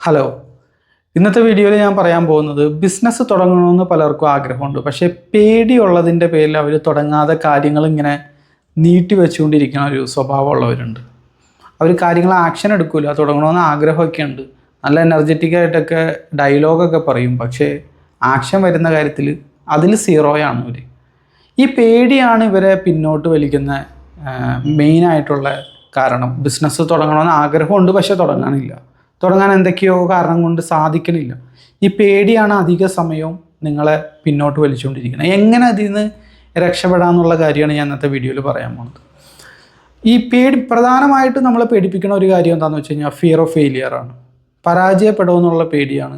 Hello, ഇന്നത്തെ വീഡിയോയിൽ ഞാൻ പറയാൻ പോകുന്നത് ബിസിനസ് തുടങ്ങണമെന്ന് പലർക്കും ആഗ്രഹമുണ്ട്. പക്ഷേ പേടിയുള്ളതിൻ്റെ പേരിൽ അവർ തുടങ്ങാതെ കാര്യങ്ങൾ ഇങ്ങനെ നീട്ടി വെച്ചുകൊണ്ടിരിക്കുന്ന ഒരു സ്വഭാവമുള്ളവരുണ്ട്. അവർ കാര്യങ്ങൾ ആക്ഷൻ എടുക്കില്ല. തുടങ്ങണമെന്ന് ആഗ്രഹമൊക്കെ ഉണ്ട്, നല്ല എനർജറ്റിക് ആയിട്ടൊക്കെ ഡയലോഗൊക്കെ പറയും, പക്ഷേ ആക്ഷൻ വരുന്ന കാര്യത്തിൽ അതിൽ സീറോയാണ് അവർ. ഈ പേടിയാണ് ഇവരെ പിന്നോട്ട് വലിക്കുന്ന മെയിനായിട്ടുള്ള കാരണം. ബിസിനസ് തുടങ്ങണമെന്ന് ആഗ്രഹമുണ്ട്, പക്ഷേ തുടങ്ങാൻ എന്തൊക്കെയോ കാരണം കൊണ്ട് സാധിക്കണില്ല. ഈ പേടിയാണ് അധിക സമയവും നിങ്ങളെ പിന്നോട്ട് വലിച്ചുകൊണ്ടിരിക്കുന്നത്. എങ്ങനെ അതിൽ നിന്ന് രക്ഷപ്പെടാമെന്നുള്ള കാര്യമാണ് ഞാൻ ഇന്നത്തെ വീഡിയോയിൽ പറയാൻ പോകുന്നത്. ഈ പ്രധാനമായിട്ടും നമ്മളെ പേടിപ്പിക്കുന്ന ഒരു കാര്യം എന്താണെന്ന് വെച്ച് കഴിഞ്ഞാൽ ഫിയർ ഓഫ് ഫെയിലിയറാണ്. പരാജയപ്പെടുമെന്നുള്ള പേടിയാണ്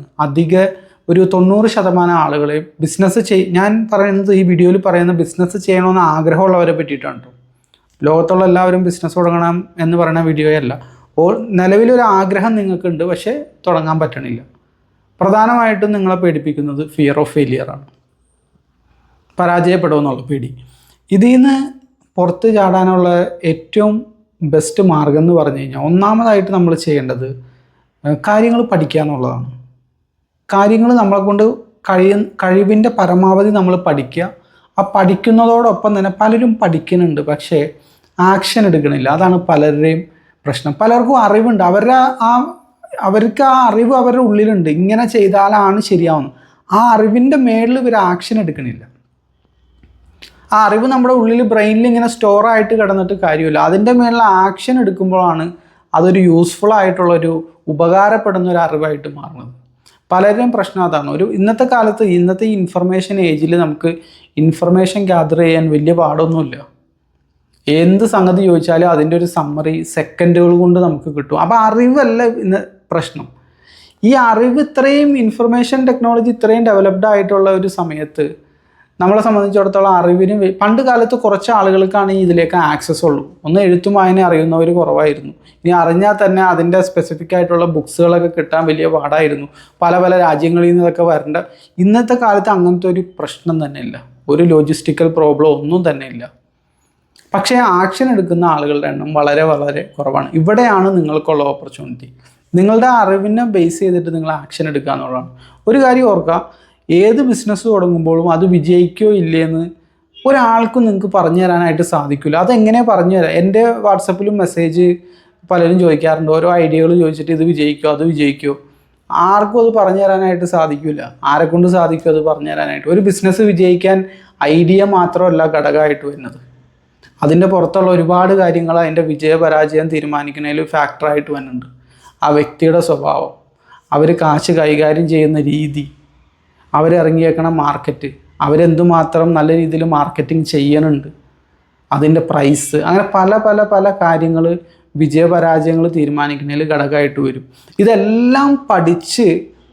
ഒരു 90% ആളുകളെ ഞാൻ പറയുന്നത് ഈ വീഡിയോയിൽ പറയുന്ന ബിസിനസ് ചെയ്യണമെന്ന് ആഗ്രഹമുള്ളവരെ പറ്റിയിട്ടാണ് കേട്ടോ. ലോകത്തുള്ള എല്ലാവരും ബിസിനസ് തുടങ്ങണം എന്ന് പറയുന്ന വീഡിയോയല്ല. നിലവിലൊരു ആഗ്രഹം നിങ്ങൾക്കുണ്ട്, പക്ഷേ തുടങ്ങാൻ പറ്റണില്ല. പ്രധാനമായിട്ടും നിങ്ങളെ പേടിപ്പിക്കുന്നത് ഫിയർ ഓഫ് ഫെയിലിയറാണ്, പരാജയപ്പെടുമെന്നുള്ള പേടി. ഇതിൽ നിന്ന് പുറത്ത് ചാടാനുള്ള ഏറ്റവും ബെസ്റ്റ് മാർഗം എന്ന് പറഞ്ഞു കഴിഞ്ഞാൽ, ഒന്നാമതായിട്ട് നമ്മൾ ചെയ്യേണ്ടത് കാര്യങ്ങൾ പഠിക്കുക എന്നുള്ളതാണ്. കാര്യങ്ങൾ നമ്മളെ കൊണ്ട് കഴിവിൻ്റെ പരമാവധി നമ്മൾ പഠിക്കുക. ആ പഠിക്കുന്നതോടൊപ്പം തന്നെ പലരും പഠിക്കുന്നുണ്ട്, പക്ഷേ ആക്ഷൻ എടുക്കണില്ല. അതാണ് പലരുടെയും പ്രശ്നം. പലർക്കും അറിവുണ്ട്, അവർക്ക് ആ അറിവ് അവരുടെ ഉള്ളിലുണ്ട്, ഇങ്ങനെ ചെയ്താലാണ് ശരിയാവുന്നത്. ആ അറിവിൻ്റെ മേളിൽ ഇവർ ആക്ഷൻ എടുക്കണില്ല. ആ അറിവ് നമ്മുടെ ഉള്ളിൽ ബ്രെയിനിൽ ഇങ്ങനെ സ്റ്റോറായിട്ട് കിടന്നിട്ട് കാര്യമില്ല. അതിൻ്റെ മേളിൽ ആക്ഷൻ എടുക്കുമ്പോഴാണ് അതൊരു യൂസ്ഫുൾ ആയിട്ടുള്ളൊരു ഉപകാരപ്പെടുന്ന ഒരു അറിവായിട്ട് മാറുന്നത്. പലരുടെയും പ്രശ്നം അതാണ്. ഇന്നത്തെ ഈ ഇൻഫർമേഷൻ ഏജിൽ നമുക്ക് ഇൻഫർമേഷൻ ഗ്യാദർ ചെയ്യാൻ വലിയ പാടൊന്നുമില്ല. എന്ത് സംഗതി ചോദിച്ചാലും അതിൻ്റെ ഒരു സമ്മറി സെക്കൻഡുകൾ കൊണ്ട് നമുക്ക് കിട്ടും. അപ്പോൾ അറിവല്ല ഇന്ന് പ്രശ്നം. ഈ അറിവ് ഇത്രയും ഇൻഫർമേഷൻ ടെക്നോളജി ഇത്രയും ഡെവലപ്ഡ് ആയിട്ടുള്ള ഒരു സമയത്ത് നമ്മളെ സംബന്ധിച്ചിടത്തോളം അറിവിന് പണ്ട് കാലത്ത് കുറച്ച് ആളുകൾക്കാണ് ഇതിലേക്ക് ആക്സസ് ഉള്ളൂ. ഒന്ന് എഴുത്തും വായന അറിയുന്നവർ കുറവായിരുന്നു. ഇനി അറിഞ്ഞാൽ തന്നെ അതിൻ്റെ സ്പെസിഫിക് ആയിട്ടുള്ള ബുക്സുകളൊക്കെ കിട്ടാൻ വലിയ പാടായിരുന്നു. പല രാജ്യങ്ങളിൽ നിന്നൊക്കെ വരേണ്ട. ഇന്നത്തെ കാലത്ത് അങ്ങനത്തെ ഒരു പ്രശ്നം തന്നെ ഇല്ല. ഒരു ലോജിസ്റ്റിക്കൽ പ്രോബ്ലം ഒന്നും തന്നെ ഇല്ല. പക്ഷേ ആക്ഷൻ എടുക്കുന്ന ആളുകളുടെ എണ്ണം വളരെ കുറവാണ്. ഇവിടെയാണ് നിങ്ങൾക്കുള്ള ഓപ്പർച്യൂണിറ്റി. നിങ്ങളുടെ അറിവിനെ ബേസ് ചെയ്തിട്ട് നിങ്ങൾ ആക്ഷൻ എടുക്കുക എന്നുള്ളതാണ്. ഒരു കാര്യം ഓർക്കുക, ഏത് ബിസിനസ് തുടങ്ങുമ്പോഴും അത് വിജയിക്കോ ഇല്ലയെന്ന് ഒരാൾക്കും നിങ്ങൾക്ക് പറഞ്ഞു തരാനായിട്ട് സാധിക്കില്ല. അതെങ്ങനെ പറഞ്ഞു തരാം? എൻ്റെ വാട്സപ്പിലും മെസ്സേജ് പലരും ചോദിക്കാറുണ്ട്, ഓരോ ഐഡിയകൾ ചോദിച്ചിട്ട് ഇത് വിജയിക്കോ അത് വിജയിക്കോ. ആർക്കും അത് പറഞ്ഞു തരാനായിട്ട് സാധിക്കില്ല. ആരെക്കൊണ്ട് സാധിക്കും അത് പറഞ്ഞു തരാനായിട്ട്? ഒരു ബിസിനസ് വിജയിക്കാൻ ഐഡിയ മാത്രമല്ല ഘടകമായിട്ട് വരുന്നത്. അതിൻ്റെ പുറത്തുള്ള ഒരുപാട് കാര്യങ്ങൾ അതിൻ്റെ വിജയപരാജയം തീരുമാനിക്കുന്നതിൽ ഫാക്ടറായിട്ട് വരുന്നുണ്ട്. ആ വ്യക്തിയുടെ സ്വഭാവം, അവർ കാശ് കൈകാര്യം ചെയ്യുന്ന രീതി, അവരിറങ്ങിയേക്കണ മാർക്കറ്റ്, അവരെന്തുമാത്രം നല്ല രീതിയിൽ മാർക്കറ്റിംഗ് ചെയ്യുന്നുണ്ട്, അതിൻ്റെ പ്രൈസ്, അങ്ങനെ പല കാര്യങ്ങൾ വിജയപരാജയങ്ങൾ തീരുമാനിക്കുന്നതിൽ ഘടകമായിട്ട് വരും. ഇതെല്ലാം പഠിച്ച്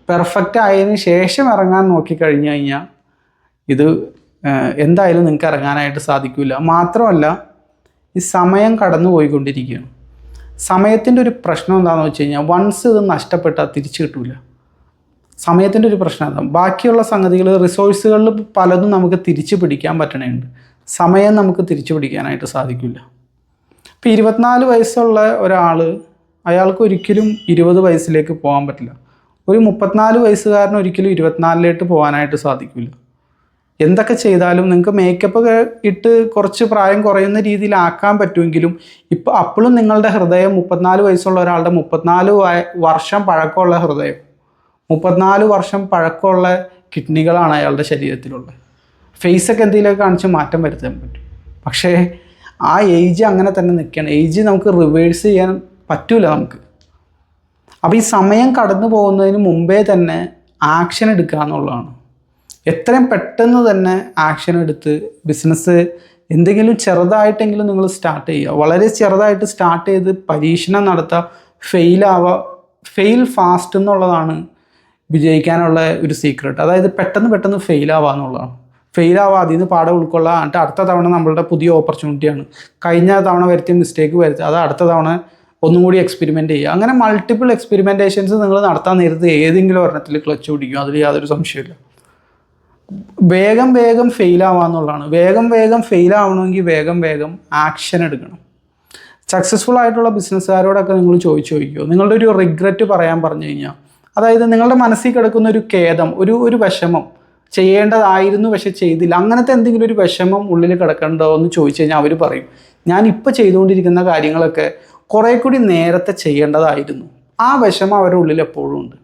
പെർഫെക്റ്റ് ആയതിനു ശേഷം ഇറങ്ങാൻ നോക്കിക്കഴിഞ്ഞു കഴിഞ്ഞാൽ ഇത് എന്തായാലും നിങ്ങൾക്ക് ഇറങ്ങാനായിട്ട് സാധിക്കില്ല. മാത്രമല്ല, ഈ സമയം കടന്നു പോയിക്കൊണ്ടിരിക്കുകയാണ്. സമയത്തിൻ്റെ ഒരു പ്രശ്നം എന്താണെന്ന് വെച്ച് കഴിഞ്ഞാൽ, വൺസ് ഇത് നഷ്ടപ്പെട്ടാൽ തിരിച്ചു കിട്ടില്ല. സമയത്തിൻ്റെ ഒരു പ്രശ്നം അതാണ്. ബാക്കിയുള്ള സംഗതികൾ, റിസോഴ്സുകളിൽ പലതും നമുക്ക് തിരിച്ചു പിടിക്കാൻ പറ്റണുണ്ട്. സമയം നമുക്ക് തിരിച്ചു പിടിക്കാനായിട്ട് സാധിക്കില്ല. ഇപ്പോൾ 24 വയസ്സുള്ള ഒരാൾ, അയാൾക്ക് ഒരിക്കലും 20 വയസ്സിലേക്ക് പോകാൻ പറ്റില്ല. ഒരു 34 വയസ്സുകാരന് ഒരിക്കലും 24 പോകാനായിട്ട് സാധിക്കില്ല. എന്തൊക്കെ ചെയ്താലും നിങ്ങൾക്ക് മേക്കപ്പ് ഇട്ട് കുറച്ച് പ്രായം കുറയുന്ന രീതിയിലാക്കാൻ പറ്റുമെങ്കിലും അപ്പോഴും നിങ്ങളുടെ ഹൃദയം 34 വയസ്സുള്ള ഒരാളുടെ 34 വർഷം പഴക്കമുള്ള ഹൃദയം, 34 വർഷം പഴക്കമുള്ള കിഡ്നികളാണ് അയാളുടെ ശരീരത്തിലുള്ളത്. ഫേസൊക്കെ എന്തെങ്കിലുമൊക്കെ കാണിച്ച് മാറ്റം വരുത്താൻ പറ്റും. പക്ഷേ ആ ഏജ് അങ്ങനെ തന്നെ നിൽക്കുകയാണ്. ഏജ് നമുക്ക് റിവേഴ്സ് ചെയ്യാൻ പറ്റില്ല നമുക്ക്. അപ്പോൾ ഈ സമയം കടന്നു പോകുന്നതിന് മുമ്പേ തന്നെ ആക്ഷൻ എടുക്കുക എന്നുള്ളതാണ്. എത്രയും പെട്ടെന്ന് തന്നെ ആക്ഷൻ എടുത്ത് ബിസിനസ് എന്തെങ്കിലും ചെറുതായിട്ടെങ്കിലും നിങ്ങൾ സ്റ്റാർട്ട് ചെയ്യുക. വളരെ ചെറുതായിട്ട് സ്റ്റാർട്ട് ചെയ്ത് പരീക്ഷണം നടത്തുക. ഫെയിൽ ഫാസ്റ്റ് എന്നുള്ളതാണ് വിജയിക്കാനുള്ള ഒരു സീക്രട്ട്. അതായത് പെട്ടെന്ന് ഫെയിലാവുക എന്നുള്ളതാണ്. ഫെയിലാവുക, അതിൽ നിന്ന് പാഠം ഉൾക്കൊള്ളുക. എന്നിട്ട് അടുത്ത തവണ നമ്മളുടെ പുതിയ ഓപ്പർച്യൂണിറ്റിയാണ്. കഴിഞ്ഞ തവണ വരുത്തിയ മിസ്റ്റേക്ക് വരുത്തുക, അത് അടുത്ത തവണ ഒന്നും കൂടി എക്സ്പെരിമെൻ്റ് ചെയ്യുക. അങ്ങനെ മൾട്ടിപ്പിൾ എക്സ്പെരിമെൻറ്റേഷൻസ് നിങ്ങൾ നടത്താൻ നേരത്ത് ഏതെങ്കിലും ഒരെണ്ണത്തിൽ ക്ലച്ച് പിടിക്കും, അതിൽ യാതൊരു സംശയമില്ല. വേഗം ഫെയിലാവാന്നുള്ളതാണ്. വേഗം ഫെയിലാവണമെങ്കിൽ വേഗം ആക്ഷൻ എടുക്കണം. സക്സസ്ഫുൾ ആയിട്ടുള്ള ബിസിനസ്സുകാരോടൊക്കെ നിങ്ങൾ ചോദിക്കുമോ, നിങ്ങളുടെ ഒരു റിഗ്രറ്റ് പറയാൻ പറഞ്ഞു കഴിഞ്ഞാൽ അതായത് നിങ്ങളുടെ മനസ്സിൽ കിടക്കുന്ന ഒരു ഖേദം, ഒരു വിഷമം, ചെയ്യേണ്ടതായിരുന്നു പക്ഷെ ചെയ്തില്ല, അങ്ങനത്തെ എന്തെങ്കിലും ഒരു വിഷമം ഉള്ളിൽ കിടക്കണ്ടോ എന്ന് ചോദിച്ചു കഴിഞ്ഞാൽ അവർ പറയും, ഞാൻ ഇപ്പോൾ ചെയ്തുകൊണ്ടിരിക്കുന്ന കാര്യങ്ങളൊക്കെ കുറേ കൂടി നേരത്തെ ചെയ്യേണ്ടതായിരുന്നു. ആ വിഷമം അവരുടെ ഉള്ളിൽ എപ്പോഴും ഉണ്ട്.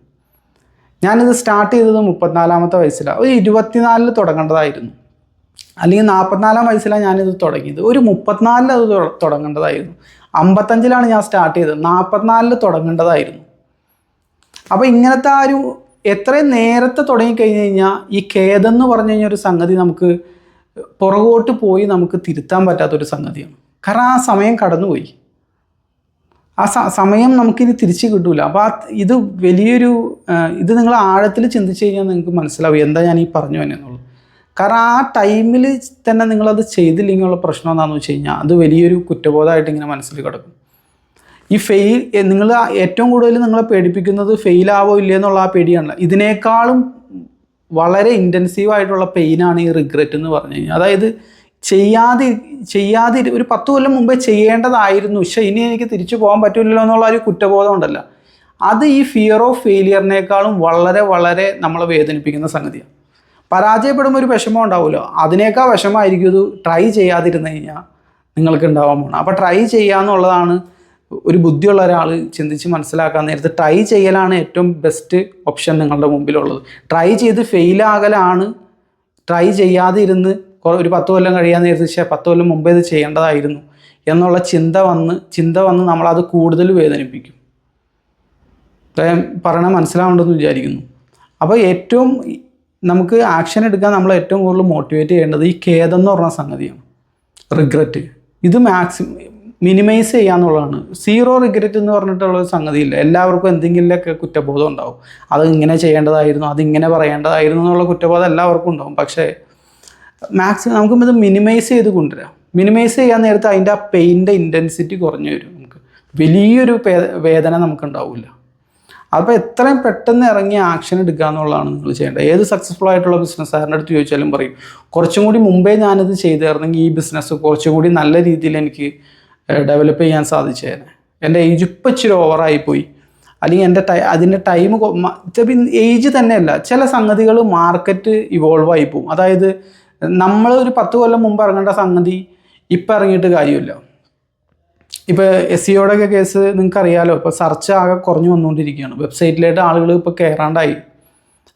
ഞാനിത് സ്റ്റാർട്ട് ചെയ്തത് 34-ാമത്തെ വയസ്സിലാണ്. ഒരു 24-ൽ തുടങ്ങേണ്ടതായിരുന്നു, അല്ലെങ്കിൽ 44-ാം വയസ്സിലാണ് ഞാനിത് തുടങ്ങിയത്. ഒരു 34-ൽ അത് തുടങ്ങേണ്ടതായിരുന്നു. 55-ലാണ് ഞാൻ സ്റ്റാർട്ട് ചെയ്തത്, 44-ൽ തുടങ്ങേണ്ടതായിരുന്നു. അപ്പോൾ ഇങ്ങനത്തെ ആ ഒരു എത്രയും നേരത്തെ തുടങ്ങിക്കഴിഞ്ഞ് കഴിഞ്ഞാൽ ഈ ഖേദം എന്ന് പറഞ്ഞു കഴിഞ്ഞാൽ ഒരു സംഗതി നമുക്ക് പുറകോട്ട് പോയി നമുക്ക് തിരുത്താൻ പറ്റാത്തൊരു സംഗതിയാണ്. കാരണം ആ സമയം കടന്നുപോയി, ആ സമയം നമുക്കിനി തിരിച്ച് കിട്ടൂല. അപ്പോൾ ഇത് വലിയൊരു ഇത് നിങ്ങൾ ആഴത്തിൽ ചിന്തിച്ച് കഴിഞ്ഞാൽ നിങ്ങൾക്ക് മനസ്സിലാവും എന്താ ഞാൻ ഈ പറഞ്ഞു എന്നുള്ളത്. കാരണം ആ ടൈമിൽ തന്നെ നിങ്ങളത് ചെയ്തില്ലെങ്കിലുള്ള പ്രശ്നം എന്താണെന്ന് വെച്ച് കഴിഞ്ഞാൽ അത് വലിയൊരു കുറ്റബോധമായിട്ട് ഇങ്ങനെ മനസ്സിൽ കിടക്കും. ഈ നിങ്ങൾ ഏറ്റവും കൂടുതൽ നിങ്ങളെ പേടിപ്പിക്കുന്നത് ഫെയിലാവോ ഇല്ലേ എന്നുള്ള ആ പേടിയാണ്. ഇതിനേക്കാളും വളരെ ഇൻറ്റൻസീവായിട്ടുള്ള പെയിനാണ് ഈ റിഗ്രറ്റ് എന്ന് പറഞ്ഞു കഴിഞ്ഞാൽ. അതായത് ചെയ്യാതെ ഒരു 10 കൊല്ലം മുമ്പേ ചെയ്യേണ്ടതായിരുന്നു, പക്ഷേ ഇനി എനിക്ക് തിരിച്ചു പോകാൻ പറ്റില്ലല്ലോ എന്നുള്ള ഒരു കുറ്റബോധം ഉണ്ടല്ലോ, അത് ഈ ഫിയർ ഓഫ് ഫെയിലിയറിനേക്കാളും വളരെ വളരെ നമ്മളെ വേദനിപ്പിക്കുന്ന സംഗതിയാണ്. പരാജയപ്പെടുമ്പോൾ ഒരു വിഷമം ഉണ്ടാവുമല്ലോ, അതിനേക്കാൾ വിഷമമായിരിക്കും ഇത് ട്രൈ ചെയ്യാതിരുന്നു കഴിഞ്ഞാൽ നിങ്ങൾക്ക് ഉണ്ടാവാൻ പോകണം. അപ്പോൾ ട്രൈ ചെയ്യാന്നുള്ളതാണ് ഒരു ബുദ്ധിയുള്ള ഒരാൾ ചിന്തിച്ച് മനസ്സിലാക്കാൻ നേരത്ത് ട്രൈ ചെയ്യലാണ് ഏറ്റവും ബെസ്റ്റ് ഓപ്ഷൻ നിങ്ങളുടെ മുമ്പിലുള്ളത്. ട്രൈ ചെയ്ത് ഫെയിലാകലാണ് ട്രൈ ചെയ്യാതെ ഇരുന്ന് ഒരു 10 കൊല്ലം കഴിയാൻ നേരത്ത് 10 കൊല്ലം മുമ്പേ ഇത് ചെയ്യേണ്ടതായിരുന്നു എന്നുള്ള ചിന്ത വന്ന് നമ്മളത് കൂടുതൽ വേദനിപ്പിക്കും. പറയണ മനസ്സിലാവേണ്ടെന്ന് വിചാരിക്കുന്നു. അപ്പോൾ ഏറ്റവും നമുക്ക് ആക്ഷൻ എടുക്കാൻ നമ്മൾ ഏറ്റവും കൂടുതൽ മോട്ടിവേറ്റ് ചെയ്യേണ്ടത് ഈ ഖേദം എന്ന് പറഞ്ഞ സംഗതിയാണ്, റിഗ്രറ്റ്. ഇത് മിനിമൈസ് ചെയ്യാന്നുള്ളതാണ്. സീറോ റിഗ്രറ്റ് എന്ന് പറഞ്ഞിട്ടുള്ളൊരു സംഗതിയില്ല. എല്ലാവർക്കും എന്തെങ്കിലുമൊക്കെ കുറ്റബോധം ഉണ്ടാവും. അത് ഇങ്ങനെ ചെയ്യേണ്ടതായിരുന്നു, അതിങ്ങനെ പറയേണ്ടതായിരുന്നു എന്നുള്ള കുറ്റബോധം എല്ലാവർക്കും ഉണ്ടാവും. പക്ഷേ നമുക്കും ഇത് മിനിമൈസ് ചെയ്ത് കൊണ്ടുവരാം. മിനിമൈസ് ചെയ്യാൻ നേരത്ത് അതിൻ്റെ ആ പെയിൻ്റെ ഇൻറ്റൻസിറ്റി കുറഞ്ഞു വരും. നമുക്ക് വലിയൊരു വേദന നമുക്കുണ്ടാവില്ല. അപ്പോൾ എത്രയും പെട്ടെന്ന് ഇറങ്ങി ആക്ഷൻ എടുക്കുക എന്നുള്ളതാണ് നിങ്ങൾ ചെയ്യേണ്ടത്. ഏത് സക്സസ്ഫുൾ ആയിട്ടുള്ള ബിസിനസ്സുകാരൻ്റെ അടുത്ത് ചോദിച്ചാലും പറയും, കുറച്ചും കൂടി മുമ്പേ ഞാനിത് ചെയ്തിരുന്നെങ്കിൽ ഈ ബിസിനസ് കുറച്ചും കൂടി നല്ല രീതിയിൽ എനിക്ക് ഡെവലപ്പ് ചെയ്യാൻ സാധിച്ചേനെ. എൻ്റെ ഏജ് ഇപ്പം ഇച്ചിരി ഓവറായിപ്പോയി, അല്ലെങ്കിൽ എൻ്റെ അതിൻ്റെ ടൈം ഏജ് തന്നെയല്ല, ചില സംഗതികൾ മാർക്കറ്റ് ഇവോൾവ് ആയി പോകും. അതായത് നമ്മൾ ഒരു 10 കൊല്ലം മുമ്പ് ഇറങ്ങേണ്ട സംഗതി ഇപ്പം ഇറങ്ങിയിട്ട് കാര്യമില്ല. ഇപ്പോൾ SEOയുടെയൊക്കെ കേസ് നിങ്ങൾക്ക് അറിയാമല്ലോ, ഇപ്പോൾ സെർച്ച് ആകെ കുറഞ്ഞു വന്നുകൊണ്ടിരിക്കുകയാണ്. വെബ്സൈറ്റിലായിട്ട് ആളുകൾ ഇപ്പോൾ കയറാണ്ടായി.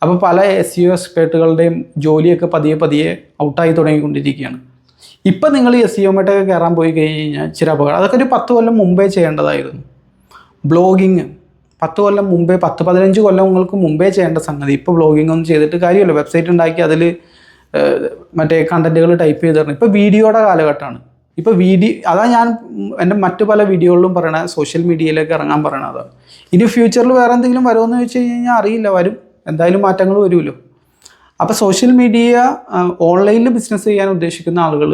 അപ്പോൾ പല SEO എക്സ്പേർട്ടുകളുടെയും ജോലിയൊക്കെ പതിയെ ഔട്ടായി തുടങ്ങിക്കൊണ്ടിരിക്കുകയാണ്. ഇപ്പം നിങ്ങൾ SEOയുമായിട്ടൊക്കെ കയറാൻ പോയി കഴിഞ്ഞ് കഴിഞ്ഞാൽ ചില അപകടം, അതൊക്കെ ഒരു 10 കൊല്ലം മുമ്പേ ചെയ്യേണ്ടതായിരുന്നു. ബ്ലോഗിങ് 10 കൊല്ലം മുമ്പേ 10-15 കൊല്ലങ്ങൾക്ക് മുമ്പേ ചെയ്യേണ്ട സംഗതി ഇപ്പോൾ ബ്ലോഗിങ് ഒന്നും ചെയ്തിട്ട് കാര്യമല്ലോ. വെബ്സൈറ്റ് ഉണ്ടാക്കി അതിൽ മറ്റേ കണ്ടൻറ്റുകൾ ടൈപ്പ് ചെയ്ത് തരണം. ഇപ്പോൾ വീഡിയോയുടെ കാലഘട്ടമാണ്. ഇപ്പോൾ അതാണ് ഞാൻ എൻ്റെ മറ്റു പല വീഡിയോകളിലും പറയണ, സോഷ്യൽ മീഡിയയിലേക്ക് ഇറങ്ങാൻ പറയണത് അതാണ്. ഇനി ഫ്യൂച്ചറിൽ വേറെ എന്തെങ്കിലും വരുമെന്ന് ചോദിച്ചു കഴിഞ്ഞാൽ അറിയില്ല, വരും, എന്തായാലും മാറ്റങ്ങൾ വരുമല്ലോ. അപ്പോൾ സോഷ്യൽ മീഡിയ ഓൺലൈനിൽ ബിസിനസ് ചെയ്യാൻ ഉദ്ദേശിക്കുന്ന ആളുകൾ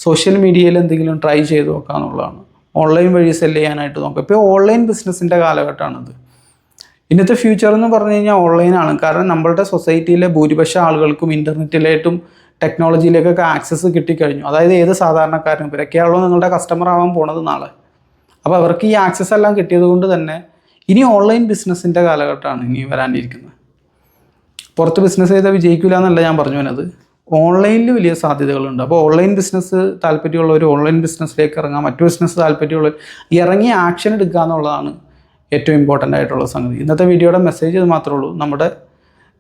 സോഷ്യൽ മീഡിയയിൽ എന്തെങ്കിലും ട്രൈ ചെയ്ത് നോക്കുക എന്നുള്ളതാണ്. ഓൺലൈൻ വഴി സെല് ചെയ്യാനായിട്ട് നോക്കുക. ഇപ്പോൾ ഓൺലൈൻ ബിസിനസ്സിൻ്റെ കാലഘട്ടമാണിത്. ഇന്നത്തെ ഫ്യൂച്ചർ എന്ന് പറഞ്ഞു കഴിഞ്ഞാൽ ഓൺലൈനാണ്. കാരണം നമ്മളുടെ സൊസൈറ്റിയിലെ ഭൂരിപക്ഷം ആളുകൾക്കും ഇൻ്റർനെറ്റിലേറ്റും ടെക്നോളജിയിലേക്കൊക്കെ ആക്സസ് കിട്ടിക്കഴിഞ്ഞു. അതായത് ഏത് സാധാരണക്കാരനും ഇവരൊക്കെയാണല്ലോ നിങ്ങളുടെ കസ്റ്റമർ ആവാൻ പോണത് നാളെ. അപ്പോൾ അവർക്ക് ഈ ആക്സസ് എല്ലാം കിട്ടിയത് കൊണ്ട് തന്നെ ഇനി ഓൺലൈൻ ബിസിനസ്സിൻ്റെ കാലഘട്ടമാണ് ഇനി വരാനിരിക്കുന്നത്. പുറത്ത് ബിസിനസ് ചെയ്താൽ വിജയിക്കില്ല എന്നല്ല ഞാൻ പറഞ്ഞു വരുന്നത്, ഓൺലൈനിൽ വലിയ സാധ്യതകളുണ്ട്. അപ്പോൾ ഓൺലൈൻ ബിസിനസ് താല്പര്യമുള്ളവർ ഓൺലൈൻ ബിസിനസ്സിലേക്ക് ഇറങ്ങാം. മറ്റു ബിസിനസ് താല്പര്യമുള്ളവർ ഇറങ്ങി ആക്ഷൻ എടുക്കുക എന്നുള്ളതാണ് ഏറ്റവും ഇമ്പോർട്ടൻ്റ് ആയിട്ടുള്ള സംഗതി. ഇന്നത്തെ വീഡിയോയുടെ മെസ്സേജ് ഇത് മാത്രമേ ഉള്ളൂ. നമ്മുടെ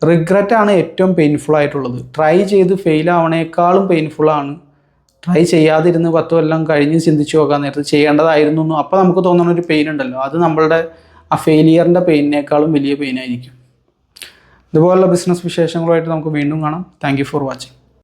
റിഗ്രറ്റാണ് ഏറ്റവും പെയിൻഫുൾ ആയിട്ടുള്ളത്. ട്രൈ ചെയ്ത് ഫെയിൽ ആവണേക്കാളും പെയിൻഫുള്ളാണ് ട്രൈ ചെയ്യാതിരുന്ന് 10 കൊല്ലം കഴിഞ്ഞ് ചിന്തിച്ച് നോക്കാൻ നേരത്ത് ചെയ്യേണ്ടതായിരുന്നു. അപ്പോൾ നമുക്ക് തോന്നുന്ന ഒരു പെയിൻ ഉണ്ടല്ലോ, അത് നമ്മളുടെ ആ ഫെയിലിയറിൻ്റെ പെയിനേക്കാളും വലിയ പെയിനായിരിക്കും. ഇതുപോലുള്ള ബിസിനസ് വിശേഷങ്ങളുമായിട്ട് നമുക്ക് വീണ്ടും കാണാം. Thank you for watching.